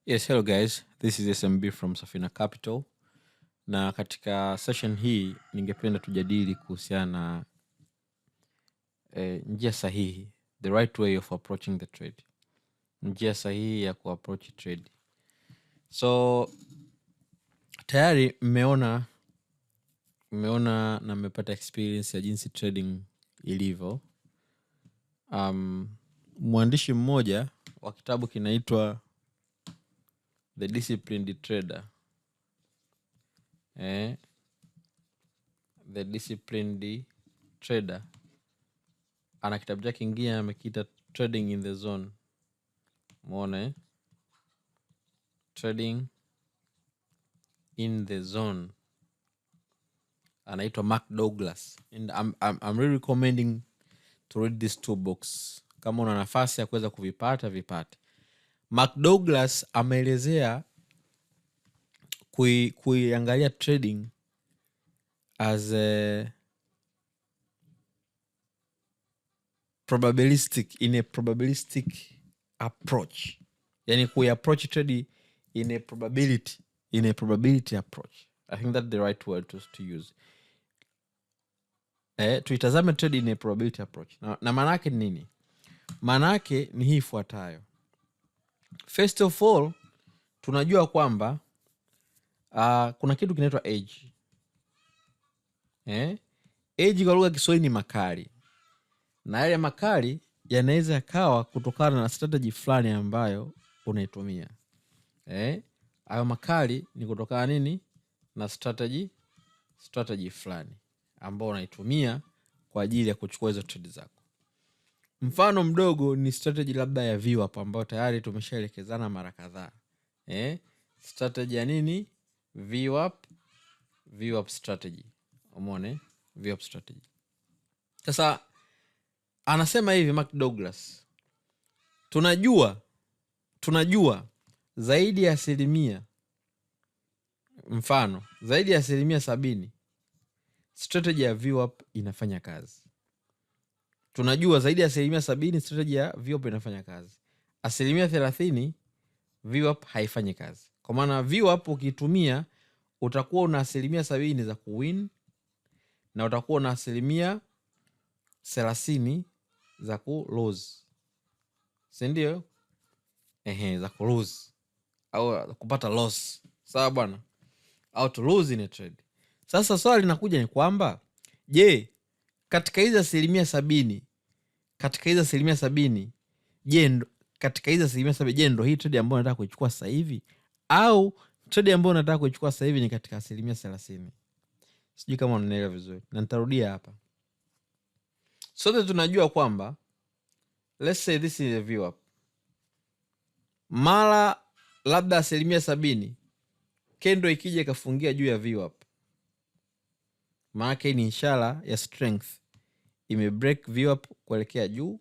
Yes, hello guys. This is SMB from Safina Capital. Na katika session hii ningependa tujadili kuhusiana na njia sahihi, the right way of approaching the trade. Njia sahihi ya kuapproach trade. So tayari mmeona na mmepata experience ya jinsi trading ilivyo. Mwandishi mmoja wa kitabu kinaitwa The Disciplined Trader. The Disciplined Trader ana kitabu chake kingine amekiita Trading in the Zone. Muone Trading in the Zone, anaitwa Mark Douglas, and I'm really recommending to read these two books. Kama una nafasi ya kuweza kuvipata vipate. Mark Douglas ameelezea kuiangalia trading as a probabilistic approach. Yani kuiapproach trade in a probability approach. I think that's the right word to use. Tuitazame trade in a probability approach. Na maana yake nini? Maana yake ni hii ifuatayo. First of all, tunajua kwamba kuna kitu kinaitwa age. Age kwa lugha ya Kiswahili ni makali. Na yale makali yanaweza yakawa kutokana na strategy fulani ambayo unaitumia. Hayo makali ni kutokana nini? Na strategy fulani ambayo unaitumia kwa ajili ya kuchukua hizo trade zako. Mfano mdogo ni strategy labda ya VWAP ambayo tayari tumeshaelekezana mara kadhaa. Strategy ya nini? VWAP strategy. Umeona? VWAP strategy. Sasa anasema hivi Mark Douglas, tunajua zaidi ya 70%, mfano zaidi ya 70% strategy ya VWAP inafanya kazi. Tunajua zaidi ya 70% strategy ya VWAP inafanya kazi. 30% VWAP haifanyi kazi. Kwa maana VWAP ukitumia utakuwa una 70% za kuwin na utakuwa na 30% za ku lose. Si ndio? Za ku lose au kupata loss. Sawa bwana? Au to lose in a trade. Sasa swali linakuja ni kwamba je, katika hizo 70%, katika hizo 70%, je ndo hii trade ambayo nataka kuichukua sasa hivi, au trade ambayo nataka kuichukua sasa hivi ni katika 30%? Sijui kama unaelewa vizuri. Na nitarudia hapa. Sote tunajua kwamba let's say this is a VWAP. Mara labda 70% kendo ikija ikafungia juu ya VWAP, maana ni ishara ya strength, imebreak VWAP kuelekea juu.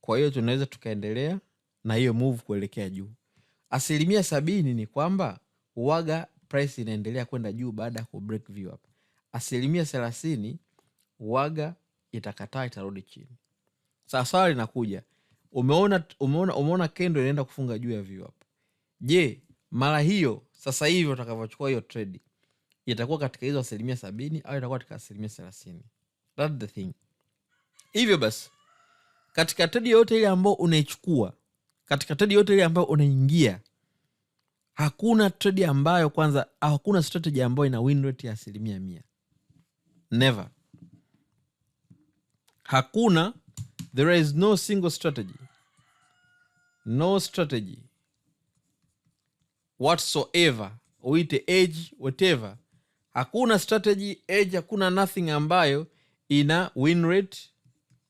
Kwa hiyo tunaweza tukaendelea na hiyo move kuelekea juu. 70% ni kwamba uwaga price inaendelea kwenda juu baada ya kubreak VWAP. 30% uwaga itakataa, itarudi chini. Sasa swali linakuja, umeona kendo inaenda kufunga juu ya VWAP. Je, mara hiyo sasa hivi utakavyochukua hiyo trade itakuwa katika hizo 70% au itakuwa katika 30%? That's the thing. Hivyo basi, katika trade yote ile ambayo unaichukua, katika trade yote ile ambayo unaingia, hakuna trade ambayo hakuna strategy ambayo ina win rate ya 100%. Never. Hakuna. There is no single strategy. No strategy whatsoever, uite age whatever, hakuna strategy age, hakuna nothing ambayo ina win rate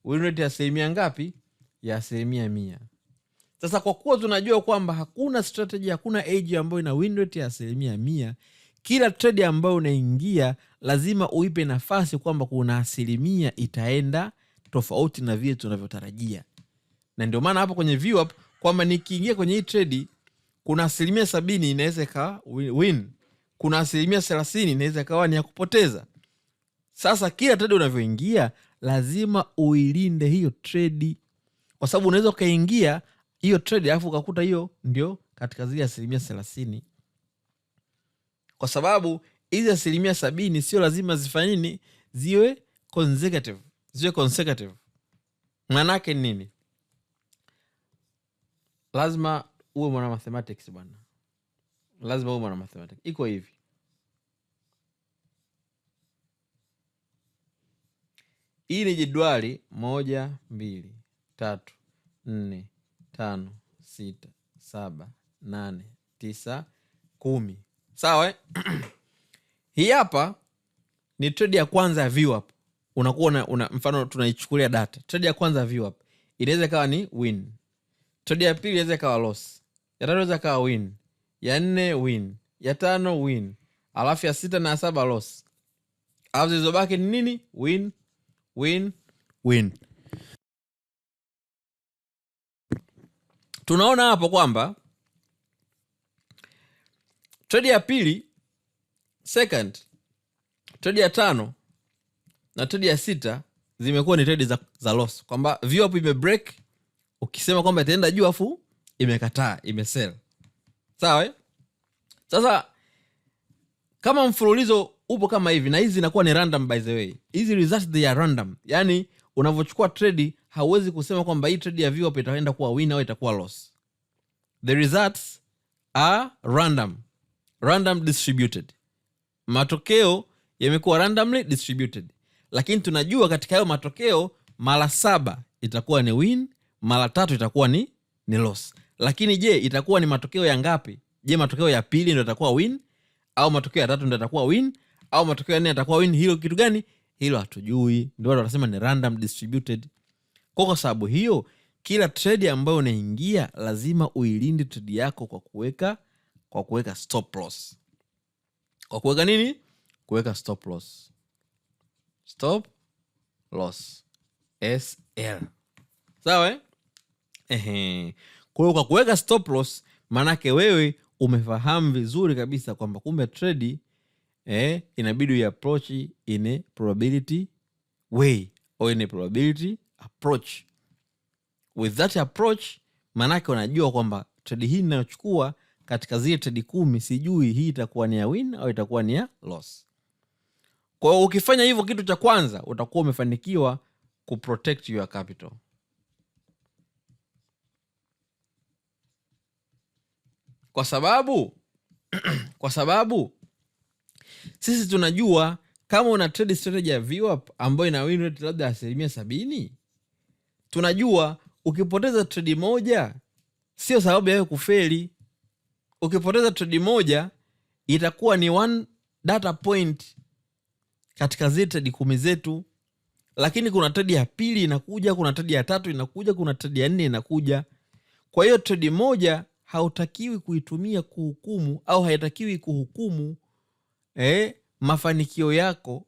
ya 100% ngapi? Ya 100%. Sasa kwa kuwa tunajua kwamba hakuna strategy, hakuna age ambayo ina win rate ya 100%, kila trade ambayo unaingia lazima uipe nafasi kwamba kuna 1% itaenda tofauti na vile tunavyotarajia. Na ndio maana hapo kwenye VWAP kwamba nikiingia kwenye hii trade kuna 70% inaweza ikawa win, kuna 30% inaweza ikawa ni ya kupoteza. Sasa kila trade unavyoingia lazima uilinde hiyo trade, kwa sababu unaweza ukaingia hiyo trade alafu ukakuta hiyo ndio katika zile 30%, kwa sababu hizi 70% sio lazima zifanye nini, ziwe consecutive. Manake nini? Lazima uwe mwana mathematics bwana, lazima uwe mwana mathematics. Iko hivi, hii ni jedwali 1 2 3 4 5 6 7 8 9 10, sawa hii hapa ni trade ya kwanza ya VWAP. Unakuwa una mfano tunaichukulia data. Trade ya kwanza ya VWAP inaweza kawa ni win. Trade ya pili inaweza kawa loss. Ya tatu inaweza kawa win. Ya 4 win. Ya 5 win. Alafu ya 6 na 7 loss. Alafu zilizobaki ni nini? Win, win, win. Tunaona hapo kwamba trade ya pili, second, trade ya 5 na trade ya 6 zimekuwa ni trade za loss, kwamba VWAP imebreak, ukisema kwamba itaenda juu afu imekataa, imesell. Sawa Sasa kama mfululizo upo kama hivi, na hizi zinakuwa ni random, by the way, hizi results they are random. Yani unavyochukua trade hauwezi kusema kwamba hii trade ya VWAP itaenda kuwa win au itakuwa loss. The results are random distributed. Matokeo yamekuwa randomly distributed, lakini tunajua katika hayo matokeo mara 7 itakuwa ni win, mara 3 itakuwa ni loss. Lakini je, itakuwa ni matokeo ya ngapi? Je, matokeo ya pili ndio itakuwa win, au matokeo ya 3 ndio itakuwa win, au matokeo ya 4 itakuwa win? Hilo kitu gani? Hilo hatujui. Ndio watu wanasema ni random distributed. Kwa sababu hiyo, kila trade ambayo unaingia lazima uilinde trade yako kwa kuweka stop loss. Kwa kuweka nini? Kuweka stop loss. Stop loss, SL. Sawa Kwa hiyo kwa kuweka stop loss, manake wewe umefahamu vizuri kabisa kwamba kumbe trade inabidi uapproach in a probability way or in a probability approach. With that approach, manake unajua kwamba trade hii ninayochukua katika zile trade 10, sijui hii itakuwa ni ya win au itakuwa ni ya loss. Kwa hiyo ukifanya hivyo, kitu cha kwanza utakuwa umefanikiwa kuprotect your capital. Kwa sababu sisi tunajua kama una trade strategy ya VWAP ambayo ina win rate labda 70%, tunajua ukipoteza trade moja sio sababu ya kufeli. Ukipoteza trade moja itakuwa ni 1 data point katika zile trade 10 zetu, lakini kuna trade ya pili inakuja, kuna trade ya 3 inakuja, kuna trade ya 4 inakuja. Kwa hiyo trade moja hautakiwi kuitumia kuhukumu, au haitakiwi kuhukumu mafanikio yako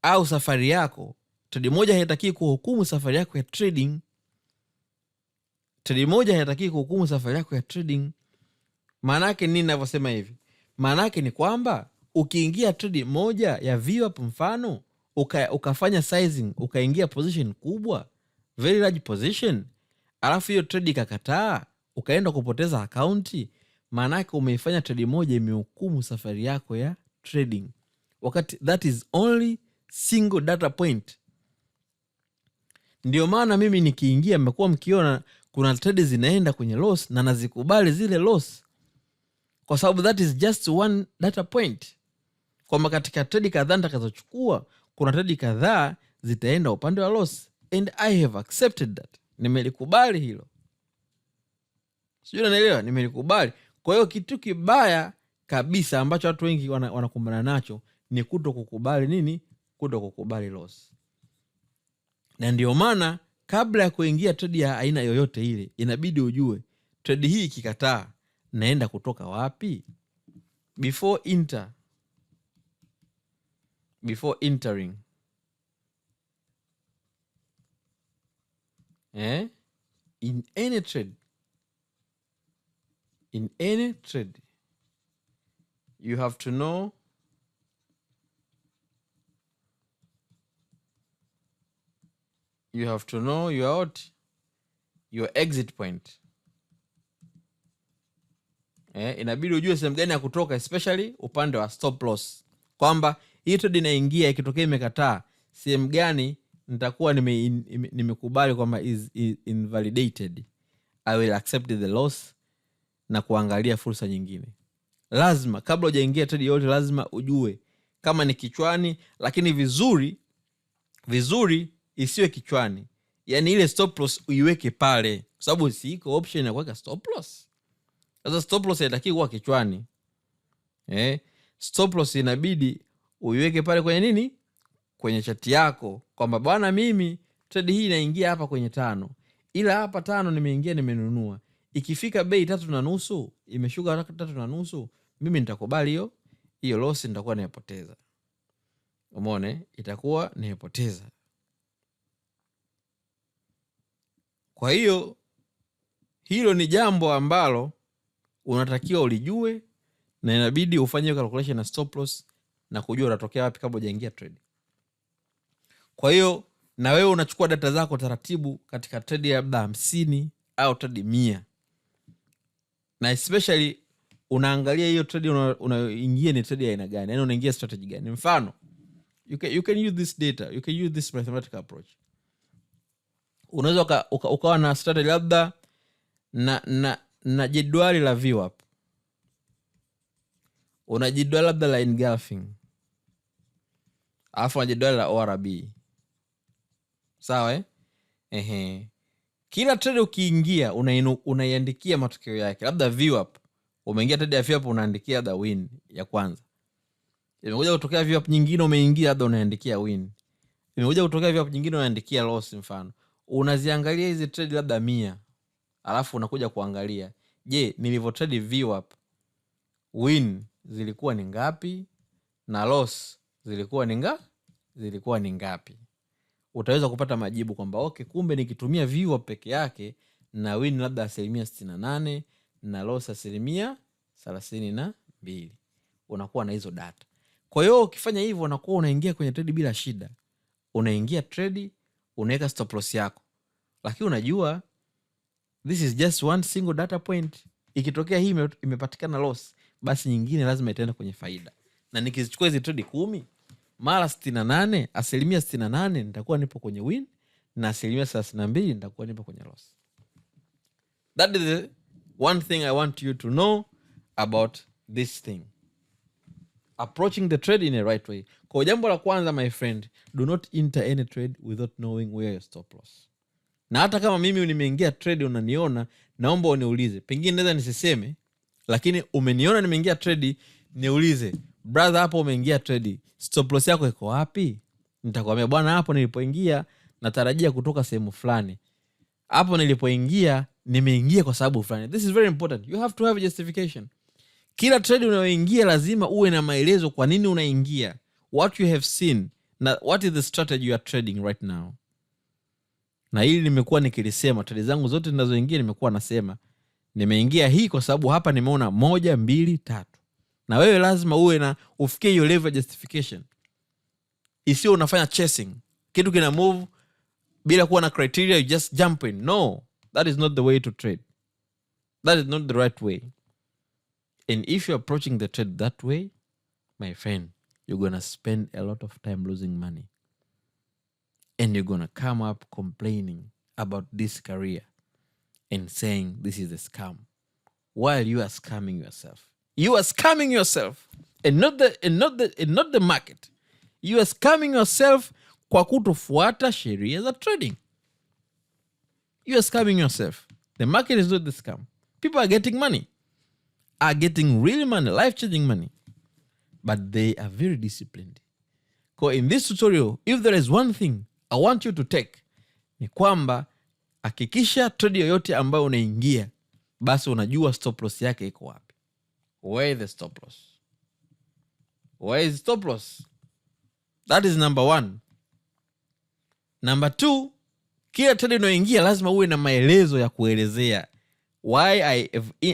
au safari yako. Trade moja haitakiwi kuhukumu safari yako ya trading. Trade moja haitakiwi kuhukumu safari yako ya trading. Maanake nini ninavyosema hivi? Maanake ni kwamba ukiingia trade moja ya VWAP mfano, ukafanya sizing, ukaingia position kubwa, very large position, alafu hiyo trade ikakataa, ukaenda kupoteza akaunti, maanake umeifanya trade moja imehukumu safari yako ya trading, wakati that is only single data point. Ndio maana mimi nikiingia, mmekuwa mkiona kuna trade zinaenda kwenye loss na nazikubali zile loss, kwa sababu that is just one data point, kwamba katika trade kadhaa nitakazochukua kuna trade kadhaa zitaenda upande wa loss, and I have accepted that. Nimelikubali hilo, sijui unanielewa, nimelikubali. Kwa hiyo kitu kibaya kabisa ambacho watu wengi wanakumbana nacho ni kutokukubali nini? Kutokukubali loss. Na ndio maana kabla ya kuingia trade ya aina yoyote ile, inabidi ujue trade hii ikikataa naenda kutoka wapi? Before entering in any trade, you have to know your exit point. Inabidi ujue sehemu gani ya kutoka, especially upande wa stop loss, kwamba hii trade inaingia ikitokea imekataa, sehemu gani nitakuwa nimekubali kwamba is invalidated, I will accept the loss na kuangalia fursa nyingine. Lazima kabla hujaingia trade yote lazima ujue kama ni kichwani, lakini vizuri isiwe kichwani. Yani ile stop loss uiweke pale, kwa sababu siiko option ya kuweka stop loss. Sasa stop loss haitakiwi kuwa kichwani. Stop loss inabidi uiweke pale kwenye nini? Kwenye chati yako, kwamba bwana, mimi trade hii inaingia hapa kwenye 5, ila hapa 5 nimeingia nimenunua, ikifika bei 3.5 imeshuka 3.5, mimi nitakubali hiyo loss, nitakuwa nimepoteza. Umeona, itakuwa nimepoteza. Kwa hiyo hilo ni jambo ambalo unatakiwa ulijue, na inabidi ufanye calculation na stop loss na kujua unatokea wapi kabla hujaingia trade. Kwa hiyo na wewe unachukua data zako taratibu katika trade ya labda 50 au trade 100, na especially unaangalia hiyo trade unaingia ni trade ya aina gani, yani unaingia strategy gani. Mfano, you can use this data, you can use this mathematical approach. Unaweza ukawa na strategy labda na jedwali la VWAP, una jedwali labda la engulfing, alafu na jedwali la ORB. Sawa Kila trade ukiingia unaiandikia matokeo yake. Labda VWAP, umeingia trade ya VWAP unaandikia labda win ya kwanza. Imekuja kutokea VWAP nyingine umeingia labda unaandikia win. Imekuja kutokea VWAP nyingine unaandikia loss. Mfano, unaziangalia hizi trade labda 100, alafu unakuja kuangalia, je, nilivyo trade VWAP win zilikuwa ni ngapi na loss zilikuwa ni ngapi? Utaweza kupata majibu kwamba okay, kumbe nikitumia VWAP peke yake na win labda 68% na loss 32%. Unakuwa na hizo data. Kwa hiyo ukifanya hivyo unakuwa unaingia kwenye trade bila shida. Unaingia trade, unaweka stop loss yako, lakini unajua this is just one single data point. Ikitokea hii imepatikana loss, basi nyingine lazima itaenda kwenye faida. Na nikizichukua hizi trade 10 mara 68, 68% nitakuwa nipo kwenye win, na 32% nitakuwa nipo kwenye loss. That is the one thing I want you to know about this thing. Approaching the trade in a right way. Kwa jambo la kwanza, my friend, do not enter any trade without knowing where your stop loss. Na hata kama mimi nimeingia trade unaniona, naomba uniulize. Pengine naweza nisiseme, lakini umeniona nimeingia trade, niulize, brother, hapo umeingia trade, stop loss yako iko wapi? Nitakwambia, bwana, hapo nilipoingia natarajia kutoka sehemu fulani. Hapo nilipoingia nimeingia kwa sababu fulani. This is very important. You have to have a justification. Kila trade unayoingia lazima uwe na maelezo kwa nini unaingia, what you have seen, na what is the strategy you are trading right now. Na hili nimekuwa nikilisema trade zangu zote ninazoingia, nimekuwa nasema nimeingia hii kwa sababu hapa nimeona 1 2 3. Na wewe lazima uwe na ufikie hiyo level justification. Isiyo unafanya chasing, kitu kina move bila kuwa na criteria, you just jump in. No, that is not the way to trade. That is not the right way. And if you're approaching the trade that way, my friend, you're going to spend a lot of time losing money. And you're going to come up complaining about this career and saying this is a scam, while you are scamming yourself. You are scamming yourself and not the market. You are scamming yourself kwa kutofuata sheria za trading. You are scamming yourself. The market is not the scam. People are getting money. Are getting real money, life-changing money. But they are very disciplined. So in this tutorial, if there is one thing I want you to take, ni kwamba hakikisha trade yoyote ambayo unaingia, basi unajua stop loss yake iko wapi. Where is the stop loss? Where is stop loss? That is number 1. Number 2, kila trade unayoingia lazima uwe na maelezo ya kuelezea why I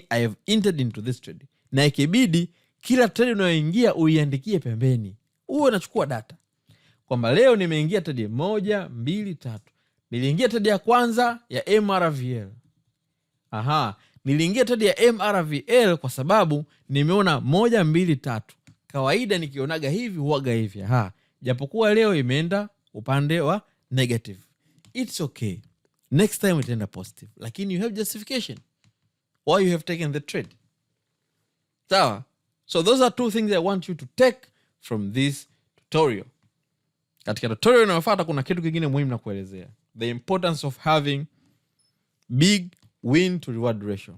have entered into this trade. Na ikibidi kila trade unayoingia uiandikie pembeni. Uwe unachukua data kwamba leo nimeingia trade 1 2 3. Niliingia trade ya kwanza ya MRVL. Niliingia trade ya MRVL kwa sababu nimeona 1 2 3. Kawaida nikionaga hivi huaga hivi. Japokuwa leo imeenda upande wa negative. It's okay. Next time itaenda positive. Lakini you have justification why you have taken the trade. Sawa? So those are 2 things I want you to take from this tutorial. Katika tutorial inayofuata kuna kitu kingine muhimu na kuelezea. The importance of having big win to reward ratio.